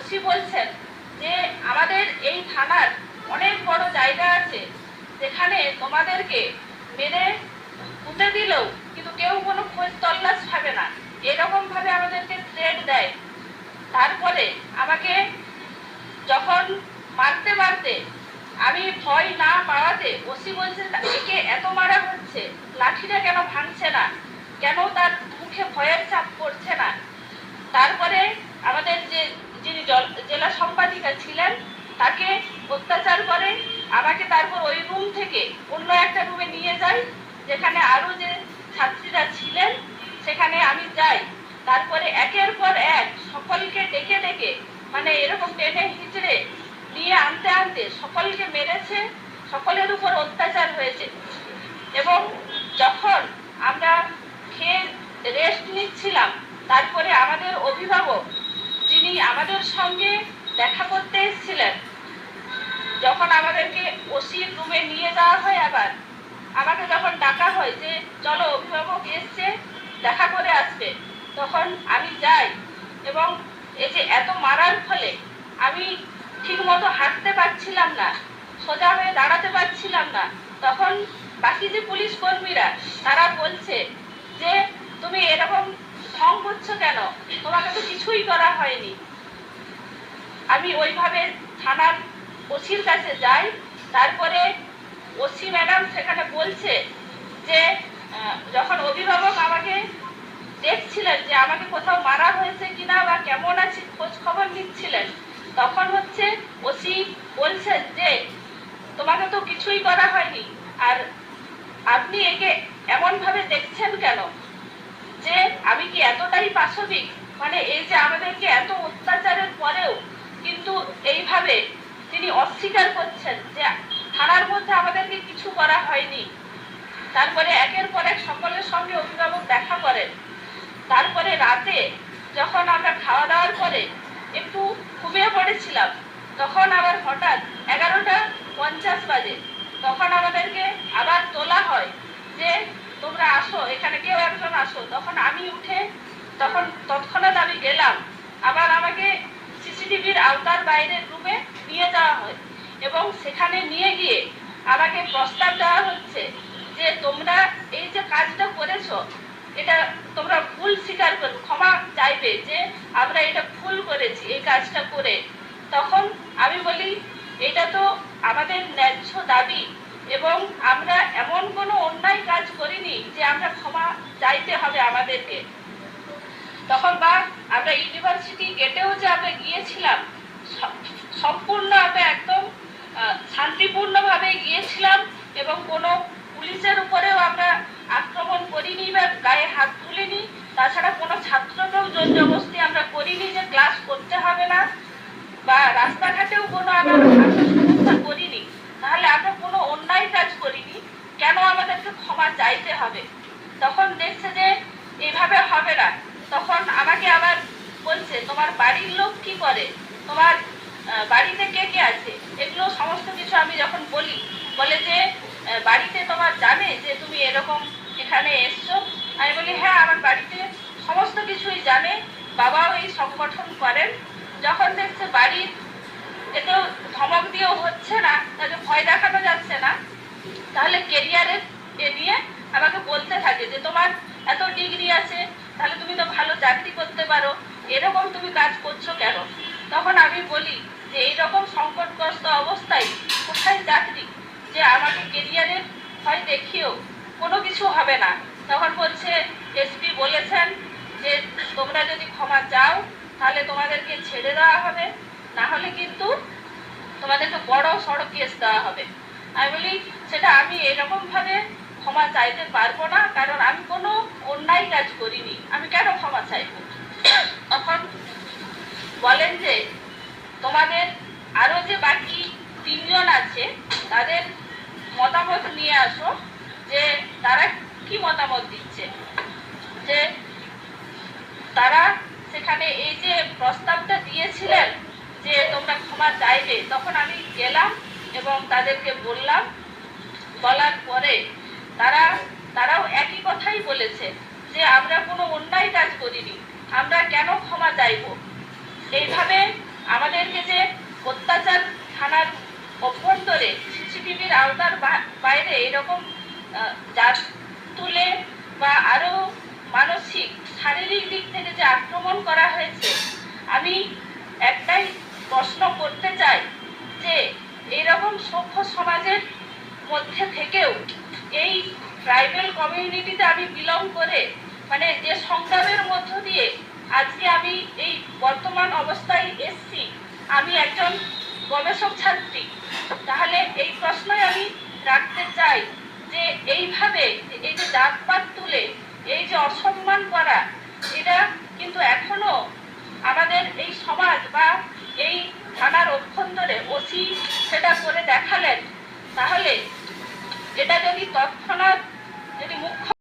OC বলছেন যে আমাদের এই থানার অনেক বড় জায়গা আছে যেখানে তোমাদেরকে মেরে পুঁতে দিলেও কিন্তু কেউ কোনো খোঁজ তল্লাশ পাবে না, এরকম ভাবে আমাদেরকে থ্রেট দেয়। তারপরে আমাকে যখন মারতে মারতে আমি ভয় না পাওয়াতে ওসি বলছে একে এত মারা হচ্ছে, লাঠিটা কেন ভাঙছে না, কেন তার মুখে ভয়ের ছাপ পড়ছে না। তারপরে আমাদের যিনি জেলা সম্পাদিকা ছিলেন তাকে অত্যাচার করে আমাকে তারপর ওই রুম থেকে অন্য একটা রুমে নিয়ে যায়, যেখানে আরো যে ছাত্রীরা ছিলেন সেখানে আমি যাই। তারপরে একের পর এক সকলকে ডেকে ডেকে মানে এরকম টেনে হিচড়ে নিয়ে আনতে আনতে সকলকে মেরেছে, সকলের উপর অত্যাচার হয়েছে। এবং যখন আমরা খেয়ে রেস্ট নিচ্ছিলাম তারপরে আমাদের অভিভাবক যিনি আমাদের সঙ্গে দেখা করতে এসেছিলেন, যখন আমাদেরকে ওসির রুমে নিয়ে যাওয়া হয় আবার আমাকে যখন ডাকা হয় যে চলো অভিভাবক এসছে দেখা করে আসবে, তখন আমি যাই। এবং এই যে এত মারার ফলে আমি ঠিক মতো হাঁটতে পারছিলাম না, সোজা হয়ে দাঁড়াতে পারছিলাম না। তখন বাকি যে পুলিশ কর্মীরা তারা বলছে যে তুমি এরকম ঢং করছো কেন, তোমাকে তো কিছুই করা হয়নি। আমি ওইভাবে থানার ওসির কাছে যাই। তারপরে ওসি ম্যাডাম সেখানে বলছে যে যখন অভিভাবক আমাকে দেখছিলেন যে আমাকে কোথাও মারা হয়েছে কিনা বা কেমন আছি খোঁজ খবর নিচ্ছিলেন, তখন হচ্ছে ওসি বলছেন যে তোমাকে তো কিছুই করা হয়নি, আর আপনি একে এমন ভাবে দেখছেন কেন, যে আমি কি এতটাই পাশবিক, মানে এই যে আমাদেরকে এত অত্যাচারের পরেও কিন্তু এইভাবে তিনি অস্বীকার করছেন যে থানার মধ্যে আমাদেরকে কিছু করা হয়নি। তারপরে একের পর এক সকলের সঙ্গে অভিভাবক দেখা করেন। তারপরে রাতে যখন আমরা খাওয়া দাওয়ার পরে একটু ঘুমিয়ে পড়েছিলাম, তখন আবার হঠাৎ 11:50 বাজে, তখন আমাদেরকে আবার তোলা হয় যে তোমরা আসো, এখানে কেউ একজন আসো। তখন আমি উঠে তখন তৎক্ষণাৎ আমি গেলাম, আবার আমাকে সিসিটিভির আওতার বাইরের রুমে নিয়ে যাওয়া হয় এবং সেখানে নিয়ে গিয়ে আমাকে প্রস্তাব দেওয়া হচ্ছে যে তোমরা এই যে কাজটা করেছো এটা তোমরা ভুল স্বীকার করো, ক্ষমা চাইবে যে আমরা এটা ভুল করেছি এই কাজটা করে। তখন আমি বলি এটা তো আমাদের ন্যায্য দাবি এবং আমরা এমন কোনো অন্যায় কাজ করিনি যে আমরা ক্ষমা চাইতে হবে আমাদেরকে। তখন বা আমরা ইউনিভার্সিটি গেটেও যে আমরা গিয়েছিলাম সম্পূর্ণ আমরা একদম শান্তিপূর্ণভাবে গিয়েছিলাম এবং কোনো পুলিশের উপরেও আমরা আক্রমণ করিনি বা গায়ে হাত তুলিনি। তাছাড়া কোনো ছাত্রকেও জোর জবরদস্তি আমরা করিনি যে ক্লাস করতে হবে না, বা রাস্তাঘাটেও কোনো আমরা সমস্যা করিনি। তাহলে আমরা কোনো অন্যায় কাজ করিনি, কেন আমাদেরকে ক্ষমা চাইতে হবে? তখন দেখছে যে এইভাবে হবে না। তখন আমাকে আবার বলছে তোমার বাড়ির লোক কি করে, তোমার বাড়িতে কে কে আছে, এগুলো সমস্ত কিছু আমি যখন বলি, বলে যে বাড়িতে তোমার জানে যে তুমি এরকম এখানে এসছো? আমি বলি হ্যাঁ আমার বাড়িতে সমস্ত কিছুই জানে, বাবাও এই সংগঠন করেন। যখন দেখছে বাড়ির এতেও ধমক দিয়েও হচ্ছে না, তাকে ভয় দেখানো যাচ্ছে না, তাহলে কেরিয়ারের নিয়ে আমাকে বলতে থাকে যে তোমার এত ডিগ্রি আছে, তাহলে তুমি তো ভালো চাকরি করতে পারো, এরকম তুমি কাজ করছো কেন? তখন আমি বলি যে এইরকম সংকটগ্রস্ত অবস্থায় কোথায় চাকরি, যে আমাকে কেরিয়ারের ভয় দেখিয়েও কোনো কিছু হবে না। তখন বলছে এসপি বলেছেন যে তোমরা যদি ক্ষমা চাও তাহলে তোমাদেরকে ছেড়ে দেওয়া হবে, না হলে কিন্তু তোমাদেরকে বড় সড়ক কেস দেওয়া হবে। আমি বলি সেটা আমি এরকম ভাবে ক্ষমা চাইতে পারবো না, কারণ আমি কোনো অন্যায় কাজ করিনি, আমি কেন ক্ষমা চাইবো? তখন বলেন যে তোমাদের আরো যে বাকি 3 জন আছে তাদের মতামত নিয়ে আসো, যে তারা কি মতামত দিচ্ছে, যে তারা সেখানে এই যে প্রস্তাবটা দিয়েছিলেন যে তোমরা ক্ষমা চাইবে। তখন আমি গেলাম এবং তাদেরকে বললাম, বলার পরে তারাও একই কথাই বলেছে যে আমরা কোনো অন্যায় কাজ করিনি, আমরা কেন ক্ষমা চাইবো? এইভাবে আমার যে অত্যাচার থানার অভ্যন্তরে সিসিটিভির আওতার বাইরে এরকম জাত তুলে বা আরো মানসিক শারীরিক দিক থেকে যে আক্রমণ করা হয়েছে, আমি একটাই প্রশ্ন করতে চাই যে এইরকম সভ্য সমাজের মধ্যে থেকেও এই ট্রাইবাল কমিউনিটিতে আমি বিলং করে মানে যে সংগ্রামের মধ্য দিয়ে আজকে আমি এই বর্তমান অবস্থায় এসছি, আমি একজন গবেষক ছাত্রী, তাহলে এই প্রশ্নই আমি রাখতে চাই যে এইভাবে এই যে জাতপাত তুলে এই যে অসম্মান করা, এটা কিন্তু এখনো আমাদের এই সমাজ বা এই থানার অভ্যন্তরে ওসি সেটা করে দেখালেন, তাহলে এটা যদি তৎক্ষণাৎ যদি মুখ্য